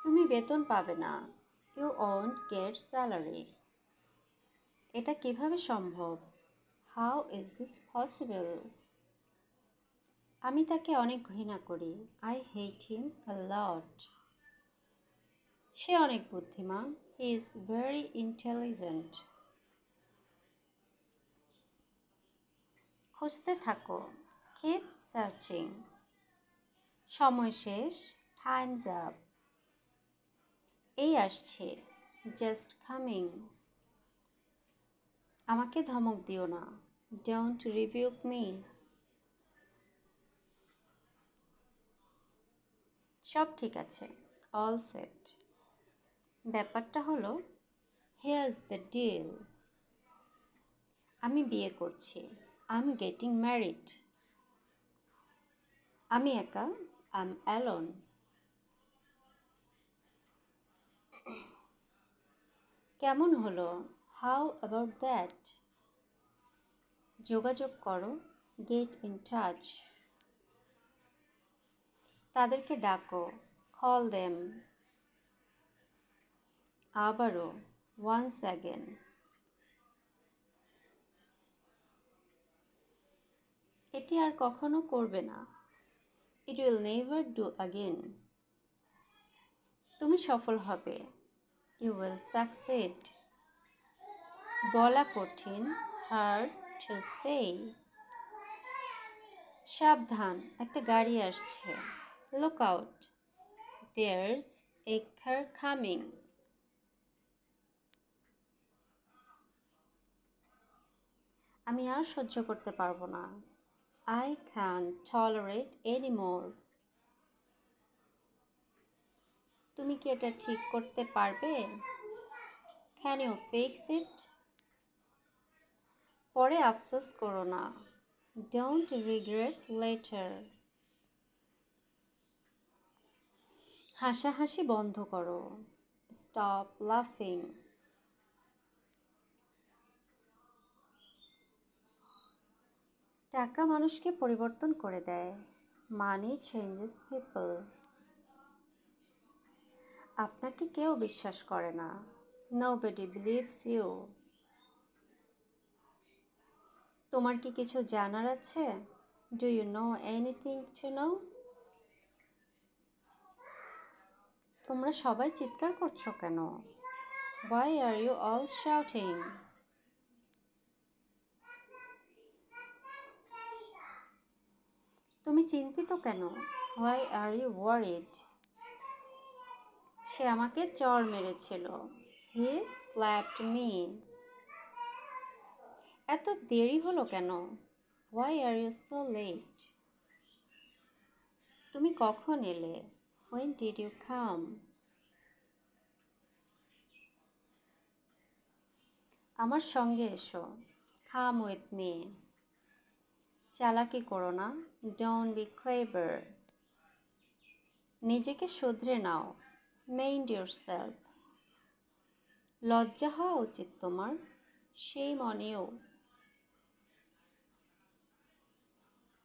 তুমি বেতন পাবে না। You won't get salary. এটা কিভাবে সম্ভব? How is this possible? আমি তাকে অনেক ঘৃণা করি। আই হেট হিম আ লট। সে অনেক বুদ্ধিমান। He is very intelligent. খুঁজতে থাকো। Keep searching. সময় শেষ। Time's up. এই আসছে। Just coming. আমাকে ধমক দিও না। Don't rebuke me. সব ঠিক আছে। All set. ব্যাপারটা হলো, হিয়ার্স দ্য ডিল। আমি বিয়ে করছি। I am getting married. আমি একা। I am alone. কেমন হলো? How about that? যোগাযোগ করো। Get in touch. তাদেরকে ডাকো। Call them. আবারও। Once again. এটি আর কখনো করবে না। It will never do again. তুমি সফল হবে। You will succeed. বলা কঠিন। Hard to say. সাবধান, একটা গাড়ি আসছে। Look out. There's a car coming. আমি আর সহ্য করতে পারবো না। I can tolerate any more. তুমি কি এটা ঠিক করতে পারবে? Can you fix it? পরে আফসোস করো না। Don't regret later. হাসাহাসি বন্ধ করো। স্টপ লাফিং। টাকা মানুষকে পরিবর্তন করে দেয়। Money changes people. আপনাকে কেউ বিশ্বাস করে না। Nobody believes you. তোমার কি কিছু জানার আছে? Do you know anything to know? তোমরা সবাই চিৎকার করছো কেন? Why are you all shouting? তুমি চিন্তিত কেন? Why are you worried? সে আমাকে চড় মেরেছিল। He slapped me. এত দেরি হলো কেন? Why are you so late? তুমি কখন এলে? When did you come? আমার সঙ্গে এসো। Come with me. চালাকি করো না। Don't be clever. নিজেকে শুধরে নাও। মেইন্ড ইয়োরসেলফ। লজ্জা হওয়া উচিত তোমার। সেই মনেও।